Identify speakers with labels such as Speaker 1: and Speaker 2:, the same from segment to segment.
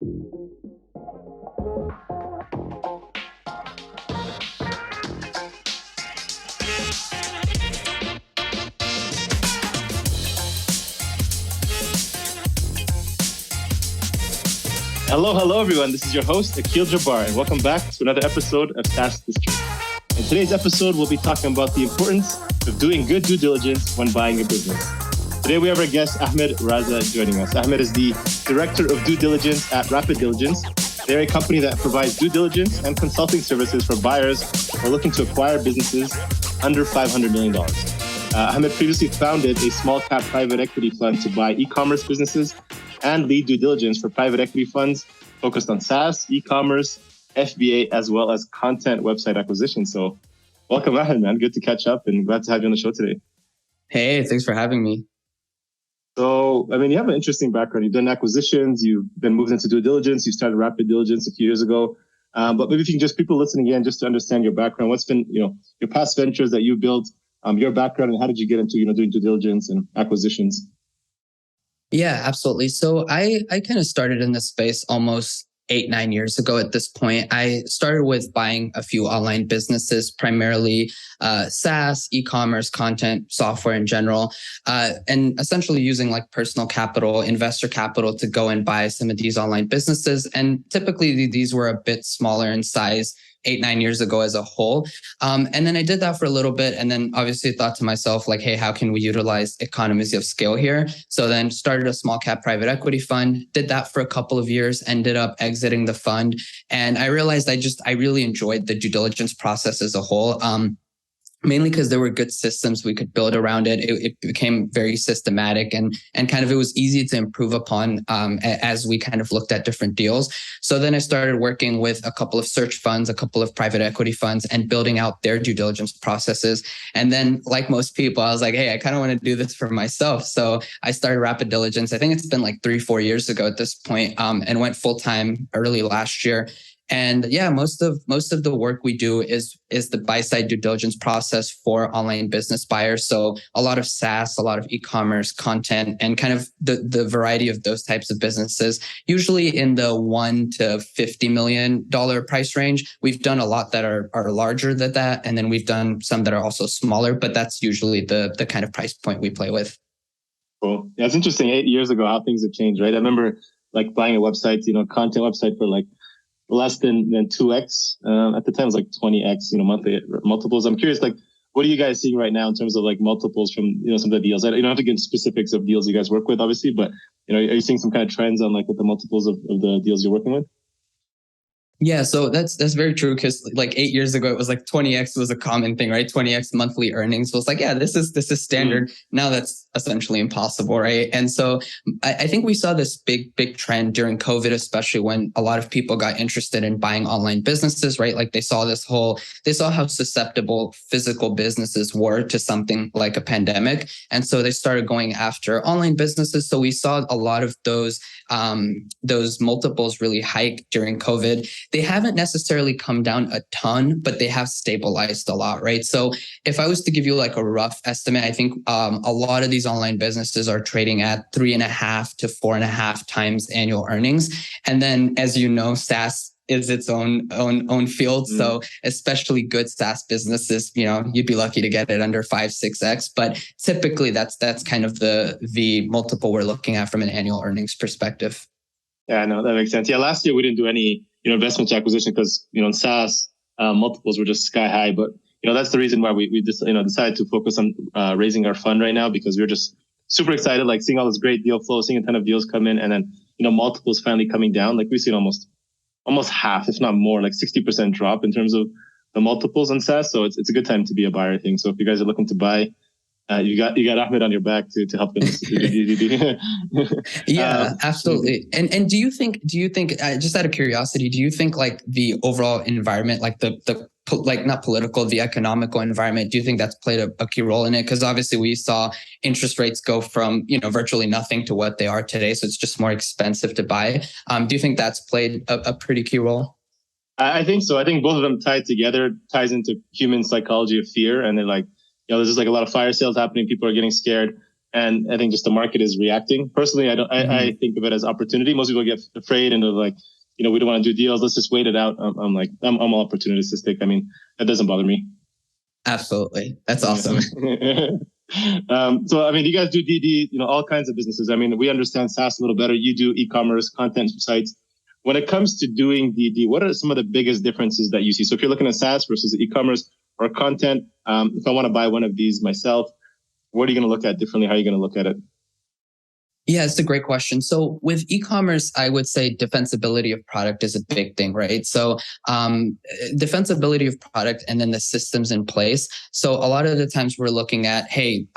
Speaker 1: Hello, everyone. This is your host, Akil Jabbar, and welcome back to another episode of SaaS History. In today's episode, we'll be talking about the importance of doing good due diligence when buying a business. Today, we have our guest, Ahmed Raza, joining us. Ahmed is the Director of Due Diligence at Rapid Diligence. They're a company that provides due diligence and consulting services for buyers who are looking to acquire businesses under $500 million. Ahmed previously founded a small-cap private equity fund to buy e-commerce businesses and lead due diligence for private equity funds focused on SaaS, e-commerce, FBA, as well as content website acquisition. So welcome, Ahmed, man. Good to catch up and glad to have you on the show today.
Speaker 2: Hey, thanks for having me.
Speaker 1: So, you have an interesting background. You've done acquisitions, you've been moved into due diligence, you started Rapid Diligence a few years ago. But maybe if you can just, people listening again, just to understand your background, what's been, your past ventures that you built, your background, and how did you get into, doing due diligence and acquisitions?
Speaker 2: Yeah, absolutely. So I kind of started in this space almost 8-9 years ago at this point. I started with buying a few online businesses, primarily SaaS, e-commerce, content, software in general, and essentially using like personal capital, investor capital to go and buy some of these online businesses. And typically these were a bit smaller in size 8-9 years ago as a whole. And then I did that for a little bit and then obviously thought to myself, like, hey, how can we utilize economies of scale here? So then started a small cap private equity fund, did that for a couple of years, ended up exiting the fund. And I realized I really enjoyed the due diligence process as a whole. Mainly because there were good systems we could build around it. It became very systematic and kind of it was easy to improve upon as we kind of looked at different deals. So then I started working with a couple of search funds, a couple of private equity funds, and building out their due diligence processes. And then, like most people, I was like, hey, I kind of want to do this for myself. So I started Rapid Diligence. I think it's been like 3-4 years ago at this point, and went full time early last year. And yeah, most of the work we do is the buy-side due diligence process for online business buyers. So a lot of SaaS, a lot of e-commerce content, and kind of the variety of those types of businesses, usually in the $1 to $50 million price range. We've done a lot that are larger than that. And then we've done some that are also smaller, but that's usually the kind of price point we play with.
Speaker 1: Cool. Yeah, it's interesting 8 years ago how things have changed, right? I remember like buying a website, content website for like less than 2x. At the time, it was like 20x, monthly multiples. I'm curious, like, what are you guys seeing right now in terms of like multiples from, some of the deals? I don't have to get into specifics of deals you guys work with, obviously, but, are you seeing some kind of trends on like with the multiples of the deals you're working with?
Speaker 2: Yeah, so that's very true because like 8 years ago, it was like 20x was a common thing, right? 20x monthly earnings. So it's like, yeah, this is standard. Now that's essentially impossible, right? And so I think we saw this big trend during COVID, especially when a lot of people got interested in buying online businesses, right? Like they saw how susceptible physical businesses were to something like a pandemic. And so they started going after online businesses. So we saw a lot of those multiples really hike during COVID. They haven't necessarily come down a ton, but they have stabilized a lot, right? So if I was to give you like a rough estimate, I think a lot of these online businesses are trading at 3.5 to 4.5 times annual earnings. And then, as you know, SaaS is its own field. So especially good SaaS businesses, you'd be lucky to get it under 5-6x. But typically that's kind of the multiple we're looking at from an annual earnings perspective.
Speaker 1: Yeah, no, that makes sense. Yeah, last year we didn't do any investment acquisition because in SaaS multiples were just sky high. But that's the reason why we just decided to focus on raising our fund right now, because we're just super excited, like seeing all this great deal flow, seeing a ton of deals come in, and then multiples finally coming down. Like we've seen almost half, if not more, like 60% drop in terms of the multiples on SaaS. So it's a good time to be a buyer, I think. So if you guys are looking to buy, you got Ahmed on your back to help them.
Speaker 2: Yeah, absolutely. And do you think just out of curiosity, do you think like the overall environment, like the not political, the economical environment, do you think that's played a key role in it? Because obviously we saw interest rates go from, virtually nothing to what they are today. So it's just more expensive to buy. Do you think that's played a pretty key role?
Speaker 1: I think so. I think both of them tied together, ties into human psychology of fear. And then like, there's just like a lot of fire sales happening. People are getting scared. And I think just the market is reacting. Personally, I think of it as opportunity. Most people get afraid and they're like, we don't want to do deals. Let's just wait it out. I'm all opportunistic. I mean, that doesn't bother me.
Speaker 2: Absolutely. That's awesome.
Speaker 1: So, I mean, you guys do DD, all kinds of businesses. I mean, we understand SaaS a little better. You do e-commerce, content sites. When it comes to doing DD, what are some of the biggest differences that you see? So if you're looking at SaaS versus e-commerce or content, if I want to buy one of these myself, what are you going to look at differently? How are you going to look at it?
Speaker 2: Yeah, it's a great question. So with e-commerce, I would say defensibility of product is a big thing, right? So defensibility of product and then the systems in place. So a lot of the times we're looking at, hey,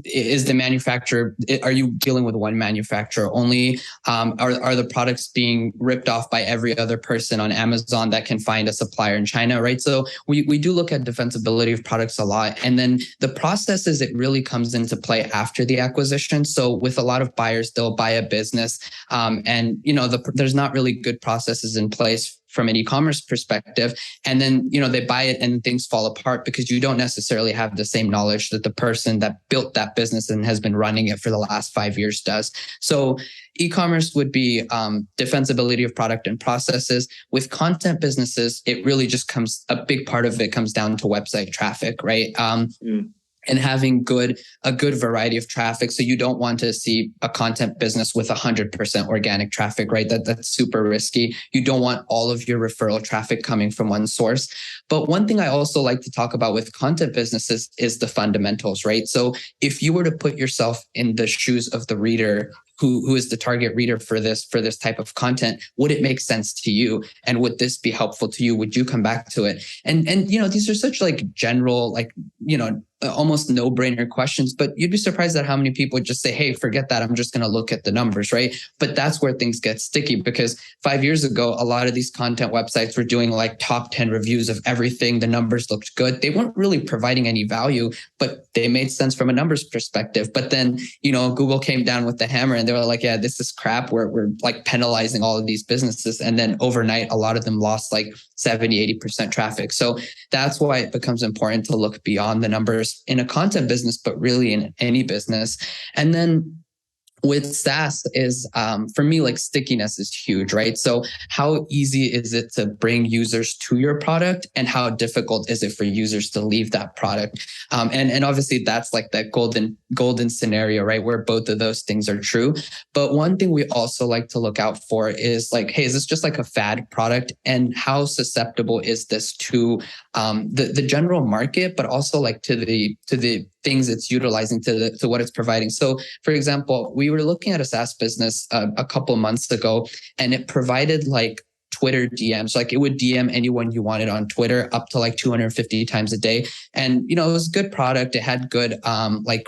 Speaker 2: is the manufacturer, are you dealing with one manufacturer only? Are the products being ripped off by every other person on Amazon that can find a supplier in China, right? So we do look at defensibility of products a lot. And then the processes, it really comes into play after the acquisition. So with a lot of buyers, they'll buy a business and there's not really good processes in place from an e-commerce perspective. And then, they buy it and things fall apart because you don't necessarily have the same knowledge that the person that built that business and has been running it for the last 5 years does. So e-commerce would be defensibility of product and processes. With content businesses, it really just a big part of it comes down to website traffic, right? And having a good variety of traffic. So you don't want to see a content business with 100% organic traffic, right? That's super risky. You don't want all of your referral traffic coming from one source. But one thing I also like to talk about with content businesses is the fundamentals, right? So if you were to put yourself in the shoes of the reader who is the target reader for this type of content, would it make sense to you? And would this be helpful to you? Would you come back to it? And these are such general, almost no-brainer questions, but you'd be surprised at how many people would just say, hey, forget that. I'm just going to look at the numbers, right? But that's where things get sticky because 5 years ago, a lot of these content websites were doing top 10 reviews of everything. The numbers looked good. They weren't really providing any value, but they made sense from a numbers perspective. But then, Google came down with the hammer and they were like, yeah, this is crap. We're penalizing all of these businesses. And then overnight, a lot of them lost 70, 80% traffic. So that's why it becomes important to look beyond the numbers in a content business, but really in any business. And then with SaaS is, for me, stickiness is huge, right? So how easy is it to bring users to your product and how difficult is it for users to leave that product? And obviously that's that golden scenario, right? Where both of those things are true. But one thing we also like to look out for is hey, is this just a fad product? And how susceptible is this to the general market, but also to the things it's utilizing to what it's providing. So for example, we were looking at a SaaS business a couple of months ago, and it provided Twitter DMs. It would DM anyone you wanted on Twitter up to 250 times a day. And, it was a good product. It had good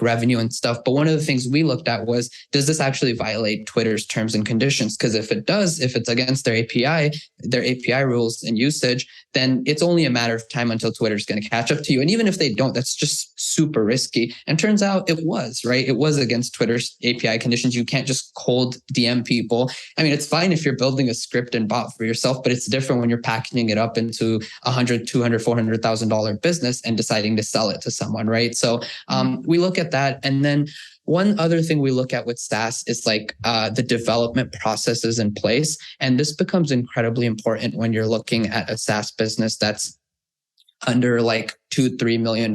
Speaker 2: revenue and stuff. But one of the things we looked at was, does this actually violate Twitter's terms and conditions? Because if it does, if it's against their API rules and usage, then it's only a matter of time until Twitter's going to catch up to you. And even if they don't, that's just super risky. And turns out it was, right? It was against Twitter's API conditions. You can't just cold DM people. I mean, it's fine if you're building a script and bot for yourself, but it's different when you're packaging it up into $100,000, $200,000, $400,000 business and deciding to sell it to someone, right? So we look at that. And then one other thing we look at with SaaS is the development processes in place. And this becomes incredibly important when you're looking at a SaaS business that's under $2-3 million,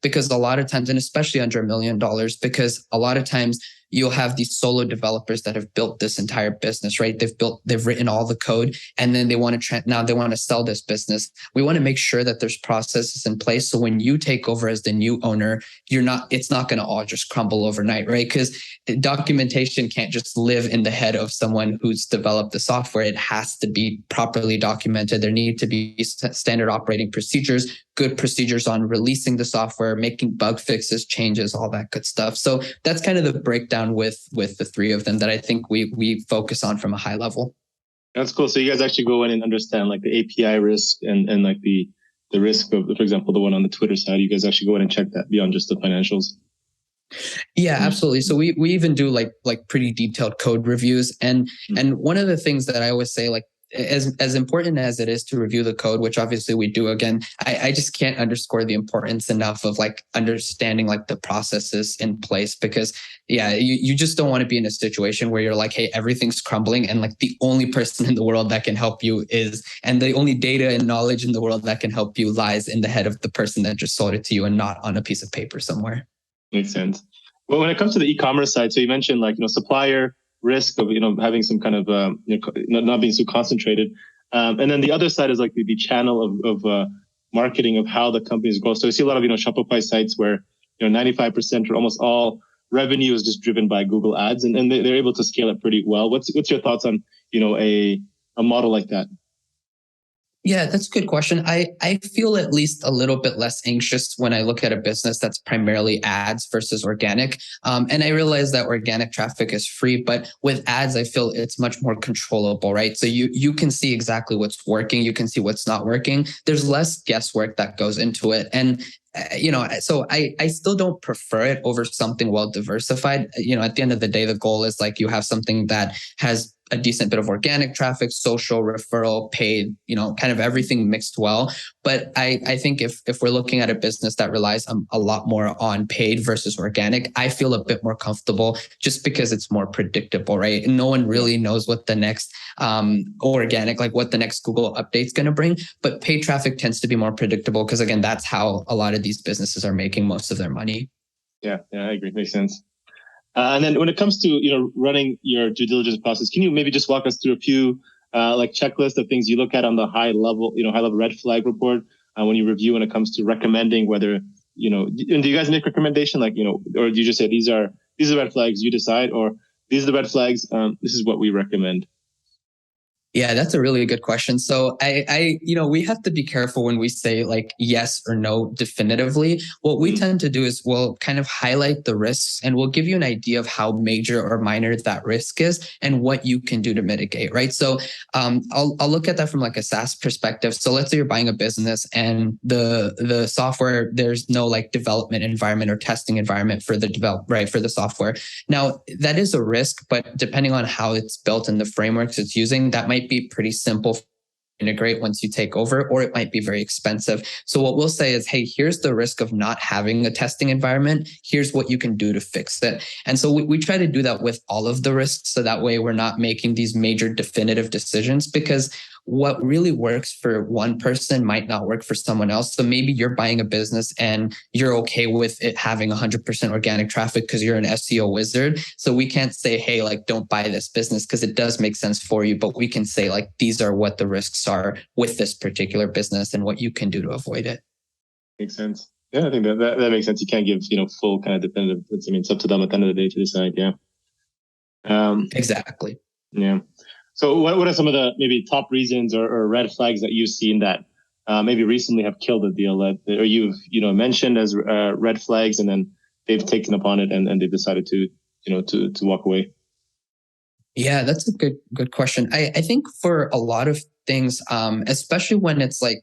Speaker 2: because a lot of times, and especially under $1 million, because a lot of times you'll have these solo developers that have built this entire business, right? They've written all the code, and then they want to now they want to sell this business. We want to make sure that there's processes in place. So when you take over as the new owner, it's not going to all just crumble overnight, right? Because documentation can't just live in the head of someone who's developed the software. It has to be properly documented. There need to be standard operating procedures, good procedures on releasing the software, making bug fixes, changes, all that good stuff. So that's kind of the breakdown with the three of them that I think we focus on from a high level.
Speaker 1: That's cool. So you guys actually go in and understand the API risk and the risk of, for example, the one on the Twitter side. You guys actually go in and check that beyond just the financials.
Speaker 2: Yeah, absolutely. So we even do pretty detailed code reviews. And one of the things that I always say, as important as it is to review the code, which obviously we do, again, I just can't underscore the importance enough of like understanding like the processes in place, because you just don't want to be in a situation where you're like, hey, everything's crumbling and like the only person in the world that can help you and the only data and knowledge in the world that can help you lies in the head of the person that just sold it to you and not on a piece of paper somewhere.
Speaker 1: Makes sense. Well, when it comes to the e-commerce side, so you mentioned like, supplier risk of, having some kind of, not being so concentrated. And then the other side is like the channel of marketing of how the companies grow. So you see a lot of, Shopify sites where, 95% or almost all revenue is just driven by Google ads, and they're able to scale it pretty well. What's your thoughts on, a model like that?
Speaker 2: Yeah, that's a good question. I feel at least a little bit less anxious when I look at a business that's primarily ads versus organic. And I realize that organic traffic is free, but with ads, I feel it's much more controllable, right? So you can see exactly what's working. You can see what's not working. There's less guesswork that goes into it. And so I still don't prefer it over something well diversified. At the end of the day, the goal is like you have something that has a decent bit of organic traffic, social, referral, paid, kind of everything mixed well. But I think if we're looking at a business that relies a lot more on paid versus organic, I feel a bit more comfortable just because it's more predictable, right? And no one really knows what the next organic, like what the next Google update's going to bring. But paid traffic tends to be more predictable because, again, that's how a lot of these businesses are making most of their money.
Speaker 1: Yeah, I agree. Makes sense. And then when it comes to, running your due diligence process, can you maybe just walk us through a few like checklist of things you look at on the high level red flag report when you review when it comes to recommending whether, do you guys make recommendation like, or do you just say these are red flags, you decide, or these are the red flags, this is what we recommend?
Speaker 2: Yeah, that's a really good question. So we have to be careful when we say like yes or no definitively. What we tend to do is we'll kind of highlight the risks and we'll give you an idea of how major or minor that risk is and what you can do to mitigate, right? So I'll look at that from like a SaaS perspective. So let's say you're buying a business and the software, there's no like development environment or testing environment for the software. Now that is a risk, but depending on how it's built and the frameworks it's using, that might be pretty simple to integrate once you take over, or it might be very expensive. So what we'll say is, hey, here's the risk of not having a testing environment. Here's what you can do to fix it. And so we try to do that with all of the risks. So that way we're not making these major definitive decisions, because what really works for one person might not work for someone else. So maybe you're buying a business and you're okay with it having 100% organic traffic because you're an SEO wizard. So we can't say, hey, like, don't buy this business because it does make sense for you. But we can say, like, these are what the risks are with this particular business and what you can do to avoid it.
Speaker 1: Makes sense. Yeah, I think that makes sense. You can't give, full kind of definitive. It's up to them at the end of the day to decide. Yeah.
Speaker 2: Exactly.
Speaker 1: Yeah. So what are some of the maybe top reasons or red flags that you've seen that maybe recently have killed a deal that, or you've, mentioned as red flags, and then they've taken upon it and they've decided to walk away?
Speaker 2: Yeah, that's a good question. I think for a lot of things, especially when it's like,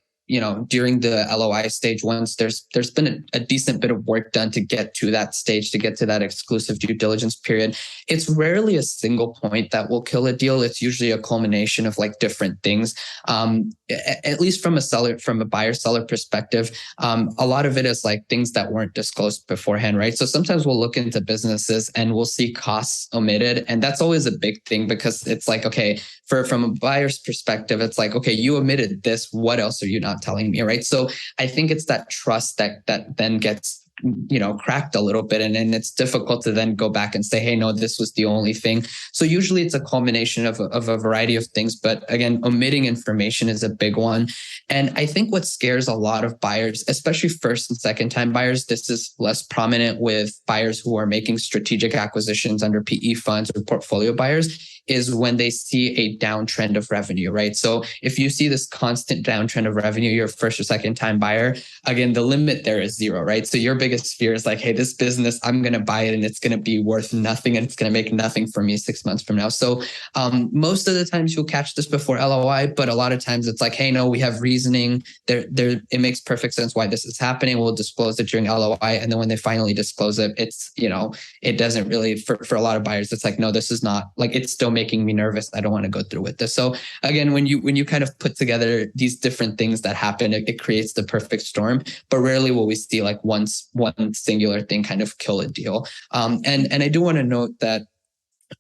Speaker 2: during the LOI stage, once there's been a decent bit of work done to get to that stage, to get to that exclusive due diligence period, it's rarely a single point that will kill a deal. It's usually a culmination of like different things. At least from a buyer seller perspective, a lot of it is like things that weren't disclosed beforehand, right? So sometimes we'll look into businesses and we'll see costs omitted. And that's always a big thing, because it's like, okay, from a buyer's perspective, it's like, okay, you omitted this. What else are you not telling me, right? So I think it's that trust that then gets cracked a little bit, and then it's difficult to then go back and say, hey, no, this was the only thing. So usually it's a culmination of a variety of things, but again, omitting information is a big one. And I think what scares a lot of buyers, especially first and second time buyers, this is less prominent with buyers who are making strategic acquisitions under PE funds or portfolio buyers, is when they see a downtrend of revenue, right? So if you see this constant downtrend of revenue, you're a first or second time buyer, again, the limit there is zero, right? So you're biggest fear is like, hey, this business, I'm going to buy it and it's going to be worth nothing and it's going to make nothing for me 6 months from now. So most of the times you'll catch this before LOI, but a lot of times it's like, hey, no, we have reasoning. It makes perfect sense why this is happening. We'll disclose it during LOI. And then when they finally disclose it, it's, it doesn't really, for a lot of buyers, it's like, no, this is not, like, it's still making me nervous. I don't want to go through with this. So again, when you kind of put together these different things that happen, it creates the perfect storm. But rarely will we see like one singular thing kind of kill a deal. And I do want to note that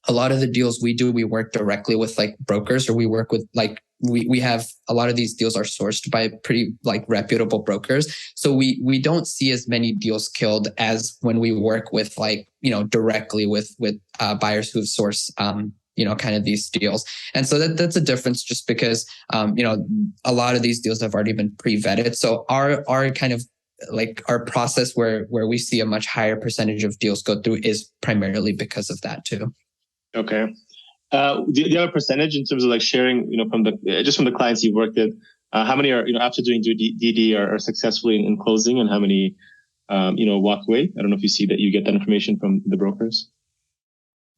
Speaker 2: a lot of the deals we do, we work directly with like brokers, or we work with like, we have a lot of these deals are sourced by pretty like reputable brokers. So we don't see as many deals killed as when we work with like, directly with buyers who've sourced, kind of these deals. And so that's a difference just because, a lot of these deals have already been pre-vetted. So our kind of like our process where we see a much higher percentage of deals go through is primarily because of that too.
Speaker 1: Okay. Do you have a percentage in terms of like sharing, from the clients you've worked with, how many are, after doing DD are successfully in closing, and how many, walk away? I don't know if you see that you get that information from the brokers.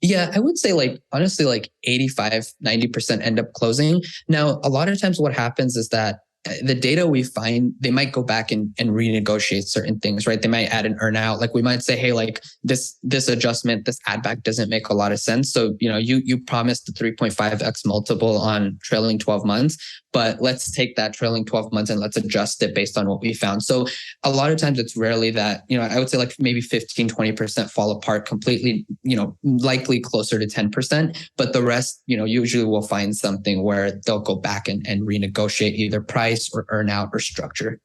Speaker 2: Yeah, I would say like, honestly, like 85, 90% end up closing. Now, a lot of times what happens is that the data we find, they might go back and renegotiate certain things, right? They might add an earnout. Like we might say, hey, like this adjustment, this add back doesn't make a lot of sense. So, you promised the 3.5x multiple on trailing 12 months, but let's take that trailing 12 months and let's adjust it based on what we found. So a lot of times it's rarely that, I would say like maybe 15, 20% fall apart completely, likely closer to 10%, but the rest, usually we'll find something where they'll go back and renegotiate either price or earn out or structure.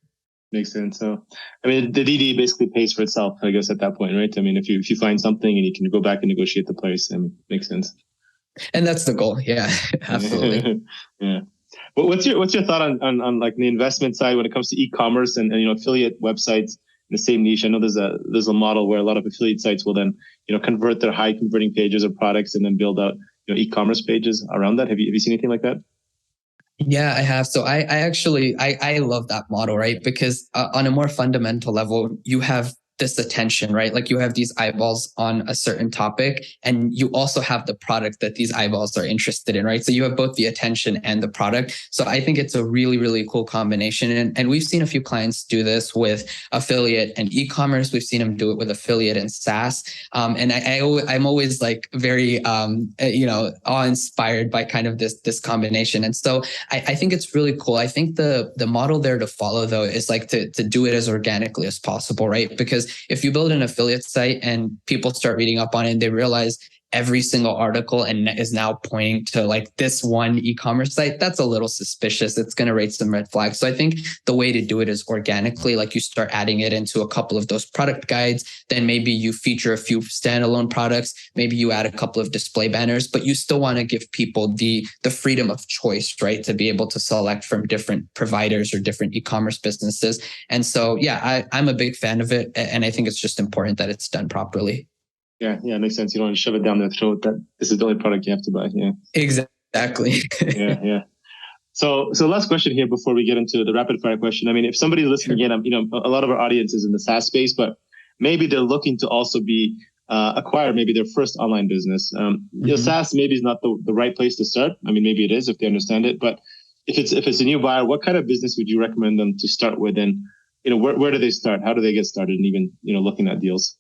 Speaker 1: Makes sense. So, I mean, the DD basically pays for itself, I guess, at that point, right? I mean, if you find something and you can go back and negotiate the price, I mean, makes sense.
Speaker 2: And that's the goal. Yeah, absolutely.
Speaker 1: Yeah. Well, what's your thought on like the investment side when it comes to e-commerce and affiliate websites in the same niche? I know there's a model where a lot of affiliate sites will then convert their high converting pages or products and then build out e-commerce pages around that. Have you seen anything like that?
Speaker 2: Yeah, I have. So I actually love that model, right? Because on a more fundamental level, you have this attention, right? Like you have these eyeballs on a certain topic, and you also have the product that these eyeballs are interested in, right? So you have both the attention and the product. So I think it's a really, really cool combination. And we've seen a few clients do this with affiliate and e-commerce. We've seen them do it with affiliate and SaaS. And I'm always like very, awe-inspired by kind of this combination. And so I think it's really cool. I think the model there to follow though is like to do it as organically as possible, right? Because if you build an affiliate site and people start reading up on it and they realize every single article and is now pointing to like this one e-commerce site, that's a little suspicious. It's going to raise some red flags. So I think the way to do it is organically, like you start adding it into a couple of those product guides. Then maybe you feature a few standalone products. Maybe you add a couple of display banners, but you still want to give people the freedom of choice, right? To be able to select from different providers or different e-commerce businesses. And so, yeah, I'm a big fan of it. And I think it's just important that it's done properly.
Speaker 1: Yeah, it makes sense. You don't want to shove it down their throat that this is the only product you have to buy. Yeah,
Speaker 2: exactly.
Speaker 1: yeah. So last question here before we get into the rapid fire question. I mean, if somebody's listening in, a lot of our audience is in the SaaS space, but maybe they're looking to also be acquire maybe their first online business. SaaS maybe is not the right place to start. I mean, maybe it is if they understand it, but if it's a new buyer, what kind of business would you recommend them to start with? And where do they start? How do they get started? And even looking at deals.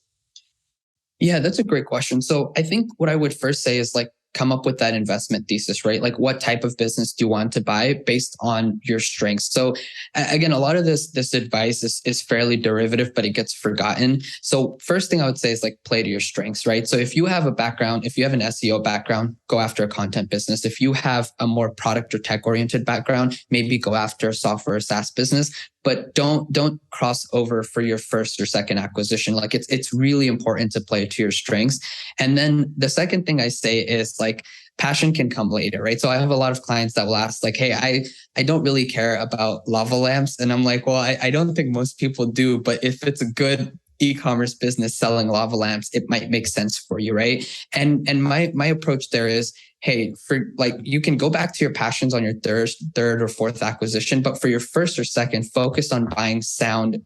Speaker 2: Yeah, that's a great question. So I think what I would first say is like, come up with that investment thesis, right? Like what type of business do you want to buy based on your strengths? So again, a lot of this advice is fairly derivative, but it gets forgotten. So first thing I would say is like play to your strengths, right? So if you have a background, if you have an SEO background, go after a content business. If you have a more product or tech oriented background, maybe go after a software or SaaS business. But don't cross over for your first or second acquisition. Like it's really important to play to your strengths. And then the second thing I say is like passion can come later, right? So I have a lot of clients that will ask like, hey, I don't really care about lava lamps. And I'm like, well, I don't think most people do, but if it's a good e-commerce business selling lava lamps, it might make sense for you, right? And my approach there is, hey, for like, you can go back to your passions on your third or fourth acquisition, but for your first or second, focus on buying sound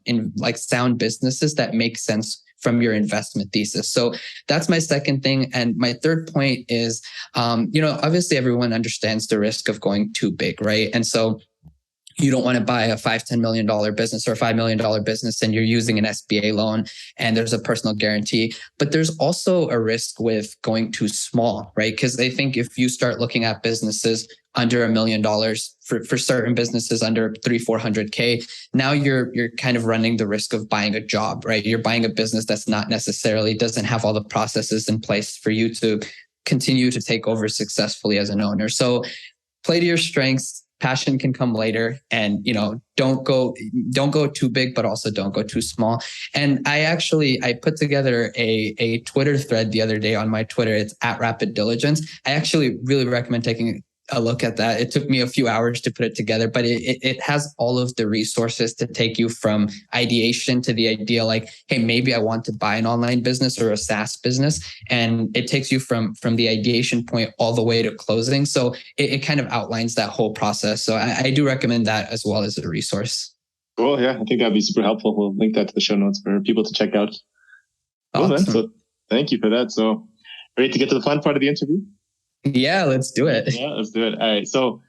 Speaker 2: businesses that make sense from your investment thesis. So that's my second thing. And my third point is, obviously everyone understands the risk of going too big, right? And so you don't want to buy a $5-10 million business or a $5 million business and you're using an SBA loan and there's a personal guarantee. But there's also a risk with going too small, right? Because I think if you start looking at businesses under $1 million for certain businesses under 300-400K, now you're kind of running the risk of buying a job, right? You're buying a business that's not necessarily doesn't have all the processes in place for you to continue to take over successfully as an owner. So play to your strengths. Passion can come later, and don't go too big, but also don't go too small. And I put together a Twitter thread the other day on my Twitter. It's at Rapid Diligence. I actually really recommend taking a look at that. It took me a few hours to put it together, but it has all of the resources to take you from ideation to the idea like, hey, maybe I want to buy an online business or a SaaS business. And it takes you from the ideation point all the way to closing. So it kind of outlines that whole process. So I do recommend that as well as a resource.
Speaker 1: Cool. Yeah, I think that'd be super helpful. We'll link that to the show notes for people to check out. Cool,
Speaker 2: awesome.
Speaker 1: So thank you for that. So ready to get to the fun part of the interview?
Speaker 2: Yeah, let's do it.
Speaker 1: Yeah, let's do it. All right. So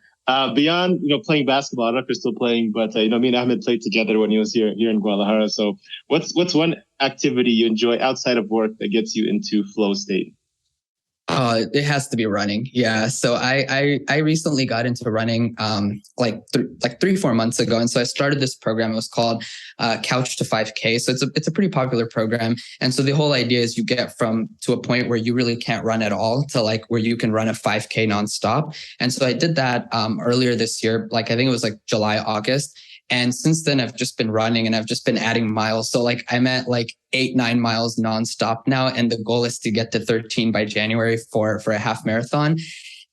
Speaker 1: beyond playing basketball, I don't know if you're still playing, but me and Ahmed played together when he was here in Guadalajara. So what's one activity you enjoy outside of work that gets you into flow state?
Speaker 2: It has to be running. Yeah. So I recently got into running like 3-4 months ago. And so I started this program. It was called Couch to 5K. So it's a pretty popular program. And so the whole idea is you get to a point where you really can't run at all to like where you can run a 5K nonstop. And so I did that earlier this year, like I think it was like July, August. And since then, I've just been running and I've just been adding miles. So like I'm at like 8-9 miles nonstop now. And the goal is to get to 13 by January for a half marathon.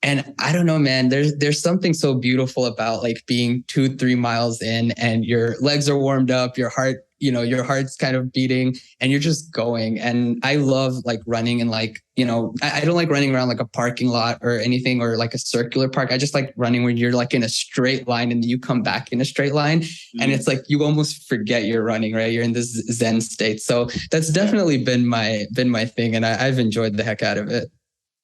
Speaker 2: And I don't know, man, there's something so beautiful about like being 2-3 miles in and your legs are warmed up, your heart's kind of beating and you're just going. And I love like running and like, I don't like running around like a parking lot or anything or like a circular park. I just like running where you're like in a straight line and you come back in a straight line. And it's like, you almost forget you're running, right? You're in this Zen state. So that's definitely been my thing. And I've enjoyed the heck out of it.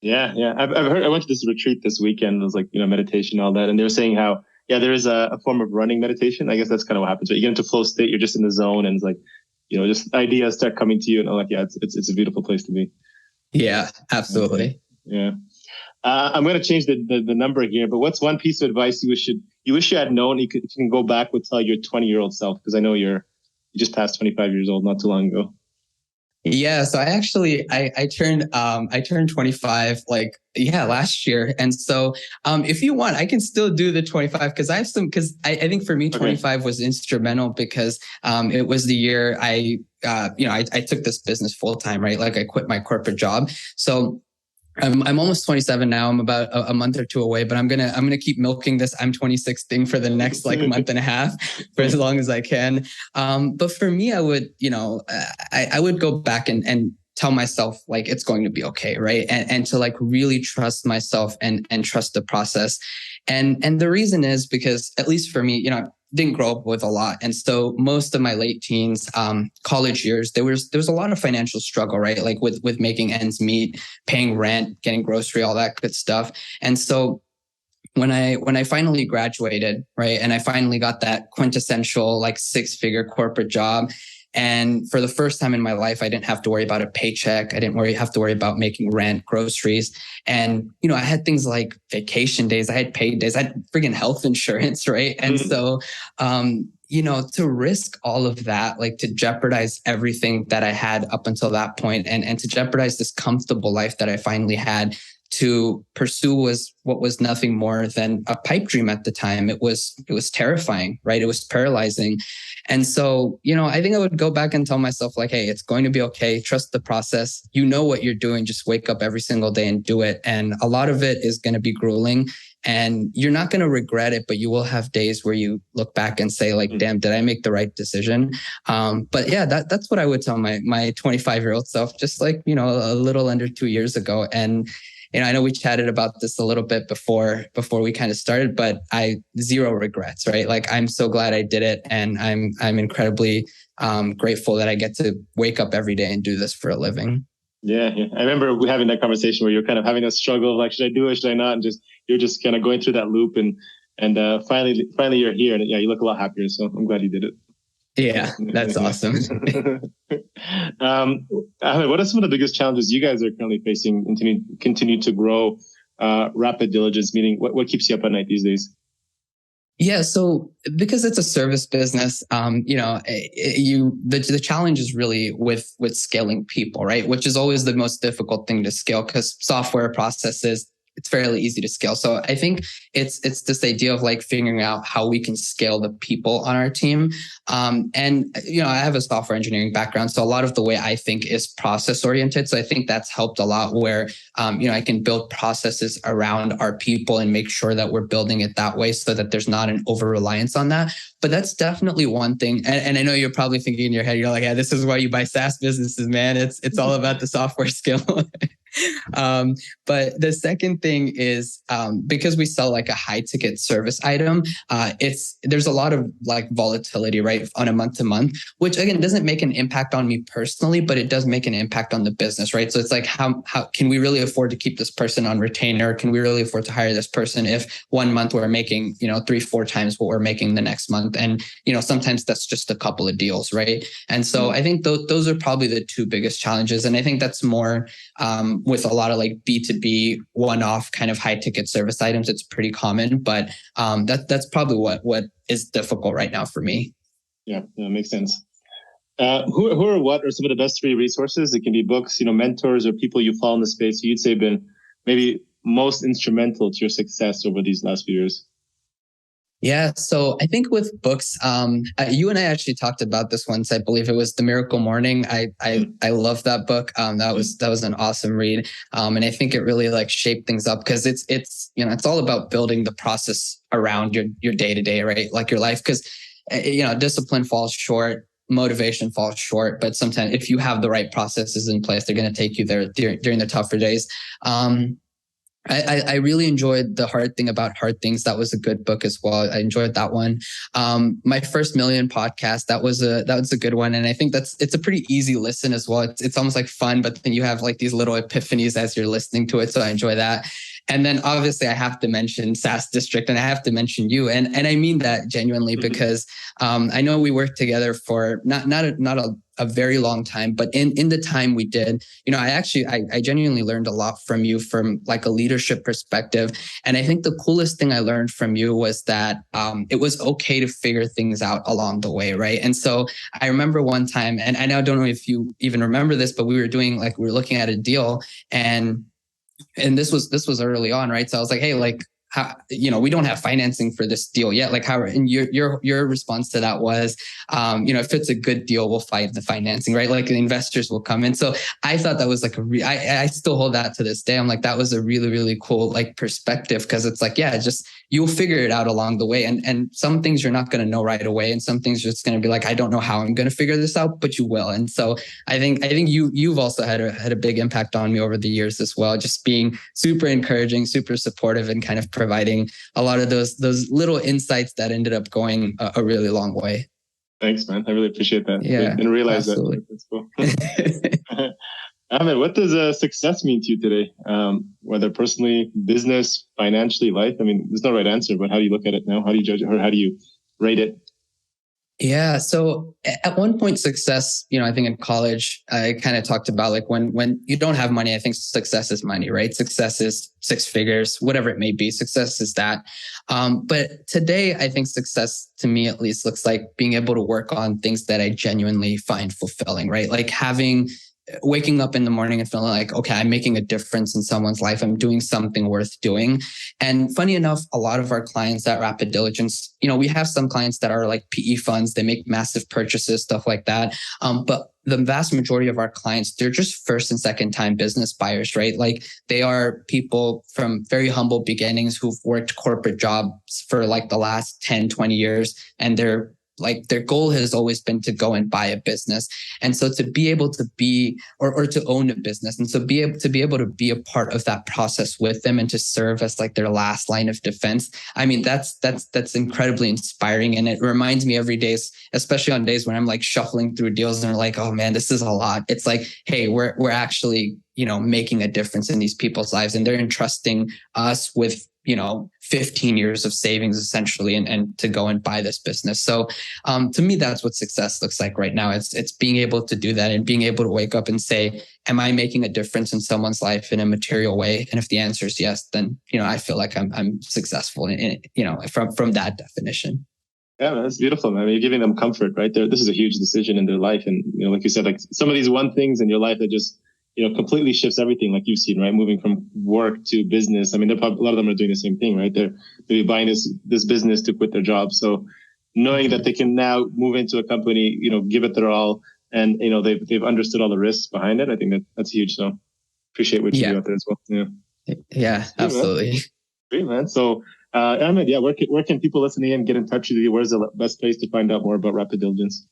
Speaker 1: Yeah. I've heard, I went to this retreat this weekend. It was like, meditation, all that. And they were saying how, there is a form of running meditation. I guess that's kind of what happens. But you get into flow state, you're just in the zone and it's like, just ideas start coming to you. And I'm like, yeah, it's a beautiful place to be.
Speaker 2: Yeah, absolutely.
Speaker 1: Yeah. I'm going to change the number here, but what's one piece of advice you wish you had known if you can go back would tell your 20-year-old self? Because I know you just passed 25 years old not too long ago.
Speaker 2: Yeah, so I turned 25 last year. And so if you want, I can still do the 25 because I think for me 25 was instrumental because it was the year I took this business full time, right? Like I quit my corporate job. So I'm almost 27 now. I'm about a month or two away, but I'm gonna keep milking this I'm 26 thing for the next like month and a half for as long as I can. But for me, I would I would go back and tell myself like it's going to be okay, right? And to like really trust myself and trust the process. And the reason is because at least for me, didn't grow up with a lot. And so most of my late teens, college years, there was a lot of financial struggle, right? Like with making ends meet, paying rent, getting grocery, all that good stuff. And so when I finally graduated, right, and I finally got that quintessential like 6-figure corporate job, and for the first time in my life, I didn't have to worry about a paycheck. I didn't have to worry about making rent, groceries. And, I had things like vacation days. I had paid days. I had friggin' health insurance, right? And so, to risk all of that, like to jeopardize everything that I had up until that point and to jeopardize this comfortable life that I finally had to pursue what was nothing more than a pipe dream at the time. It was terrifying, right? It was paralyzing. And so, I think I would go back and tell myself like, hey, it's going to be okay. Trust the process. You know what you're doing. Just wake up every single day and do it. And a lot of it is going to be grueling and you're not going to regret it, but you will have days where you look back and say like, damn, did I make the right decision? But yeah, that's what I would tell my 25-year-old self, just like, a little under 2 years ago. And I know we chatted about this a little bit before we kind of started, but zero regrets, right? Like I'm so glad I did it, and I'm incredibly grateful that I get to wake up every day and do this for a living.
Speaker 1: Yeah. I remember we having that conversation where you're kind of having a struggle of like, should I do it? Should I not? And you're just kind of going through that loop, and finally you're here, and you look a lot happier. So I'm glad you did it.
Speaker 2: Yeah, that's awesome.
Speaker 1: Ahmed, what are some of the biggest challenges you guys are currently facing and continue to grow Rapid Diligence? Meaning, what keeps you up at night these days?
Speaker 2: Yeah, so because it's a service business, the challenge is really with scaling people, right? Which is always the most difficult thing to scale, because software processes, it's fairly easy to scale. So I think it's this idea of like figuring out how we can scale the people on our team. And I have a software engineering background, so a lot of the way I think is process oriented. So I think that's helped a lot, where I can build processes around our people and make sure that we're building it that way, so that there's not an over reliance on that. But that's definitely one thing. And I know you're probably thinking in your head, you're like, yeah, this is why you buy SaaS businesses, man. It's all about the software skill. But the second thing is, because we sell like a high ticket service item, there's a lot of like volatility, right, on a month to month, which again doesn't make an impact on me personally, but it does make an impact on the business, right? So it's like, how can we really afford to keep this person on retainer? Can we really afford to hire this person if 1 month we're making 3-4 times what we're making the next month? And sometimes that's just a couple of deals, right? And so I think those are probably the two biggest challenges, and I think that's more with a lot of like B2B one-off kind of high ticket service items. It's pretty common, but that's probably what is difficult right now for me.
Speaker 1: Yeah, makes sense. What are some of the best free resources? It can be books, mentors, or people you follow in the space you'd say been maybe most instrumental to your success over these last few years.
Speaker 2: Yeah. So I think with books, you and I actually talked about this once. I believe it was The Miracle Morning. I love that book. That was an awesome read. And I think it really like shaped things up, because it's all about building the process around your day to day, right? Like your life, because discipline falls short. Motivation falls short, but sometimes if you have the right processes in place, they're going to take you there during the tougher days. I really enjoyed The Hard Thing About Hard Things. That was a good book as well. I enjoyed that one. My First Million podcast, that was a good one. And I think it's a pretty easy listen as well. It's almost like fun, but then you have like these little epiphanies as you're listening to it. So I enjoy that. And then obviously I have to mention SaaS District, and I have to mention you. And I mean that genuinely, because I know we worked together for not a very long time, but in the time we did, I genuinely learned a lot from you from like a leadership perspective. And I think the coolest thing I learned from you was that it was okay to figure things out along the way, right? And so I remember one time, and I now don't know if you even remember this, but we were looking at a deal, and this was early on, right? So I was like, hey, like, how, we don't have financing for this deal yet. Like how, and your response to that was, if it's a good deal, we'll find the financing, right? Like the investors will come in. So I thought that was like I still hold that to this day. I'm like, that was a really, really cool like perspective, because it's like, yeah, just you'll figure it out along the way. And some things you're not going to know right away. And some things you're just going to be like, I don't know how I'm going to figure this out, but you will. And so I think you've also had a big impact on me over the years as well, just being super encouraging, super supportive, and kind of providing a lot of those little insights that ended up going a really long way.
Speaker 1: Thanks, man. I really appreciate that.
Speaker 2: Yeah,
Speaker 1: I didn't realize
Speaker 2: absolutely.
Speaker 1: that. That's cool. Ahmed, what does success mean to you today? Whether personally, business, financially, life? I mean, there's no right answer, but how do you look at it now? How do you judge it, or how do you rate it?
Speaker 2: Yeah. So at one point, success, I think in college, I kind of talked about like when you don't have money, I think success is money, right? Success is 6 figures, whatever it may be. Success is that. But today, I think success to me at least looks like being able to work on things that I genuinely find fulfilling, right? Like waking up in the morning and feeling like, okay, I'm making a difference in someone's life. I'm doing something worth doing. And funny enough, a lot of our clients at Rapid Diligence, we have some clients that are like PE funds. They make massive purchases, stuff like that. But the vast majority of our clients, they're just first and second time business buyers, right? Like they are people from very humble beginnings who've worked corporate jobs for like the last 10, 20 years, and they're like their goal has always been to go and buy a business. And so to be able to be or to own a business, and so be able to be a part of that process with them and to serve as like their last line of defense. I mean, that's incredibly inspiring. And it reminds me every day, especially on days when I'm like shuffling through deals and they're like, oh man, this is a lot. It's like, hey, we're actually, making a difference in these people's lives, and they're entrusting us with 15 years of savings essentially, and to go and buy this business. So to me, that's what success looks like right now. It's being able to do that and being able to wake up and say, am I making a difference in someone's life in a material way? And if the answer is yes, then, I feel like I'm successful from that definition.
Speaker 1: Yeah, man, that's beautiful, man. You're giving them comfort, right? This is a huge decision in their life. And, like you said, like some of these one things in your life that just, completely shifts everything, like you've seen, right? Moving from work to business. I mean, a lot of them are doing the same thing, right? They're maybe buying this business to quit their job. So knowing that they can now move into a company, give it their all, and, they've understood all the risks behind it. I think that's huge. So appreciate what you do out there as well.
Speaker 2: Yeah, absolutely.
Speaker 1: Great, man. So, Ahmed, where can people listening in get in touch with you? Where's the best place to find out more about Rapid Diligence?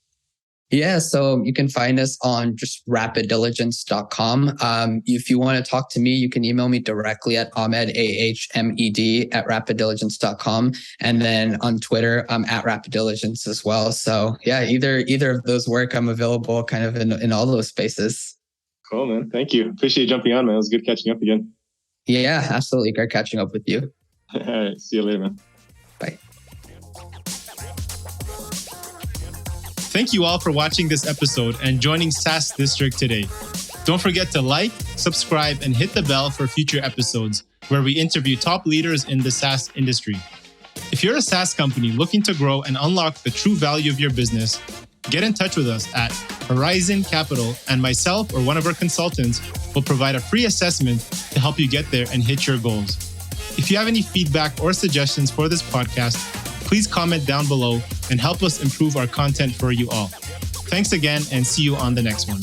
Speaker 2: Yeah, so you can find us on just rapiddiligence.com. If you want to talk to me, you can email me directly at Ahmed, AHMED at rapiddiligence.com. And then on Twitter, I'm at Rapid Diligence as well. So yeah, either of those work. I'm available kind of in all those spaces.
Speaker 1: Cool, man. Thank you. Appreciate you jumping on, man. It was good catching up again.
Speaker 2: Yeah, absolutely. Great catching up with you.
Speaker 1: All right. See you later, man.
Speaker 2: Bye.
Speaker 3: Thank you all for watching this episode and joining SaaS District today. Don't forget to like, subscribe, and hit the bell for future episodes where we interview top leaders in the SaaS industry. If you're a SaaS company looking to grow and unlock the true value of your business, get in touch with us at Horizon Capital, and myself or one of our consultants will provide a free assessment to help you get there and hit your goals. If you have any feedback or suggestions for this podcast, please comment down below and help us improve our content for you all. Thanks again, and see you on the next one.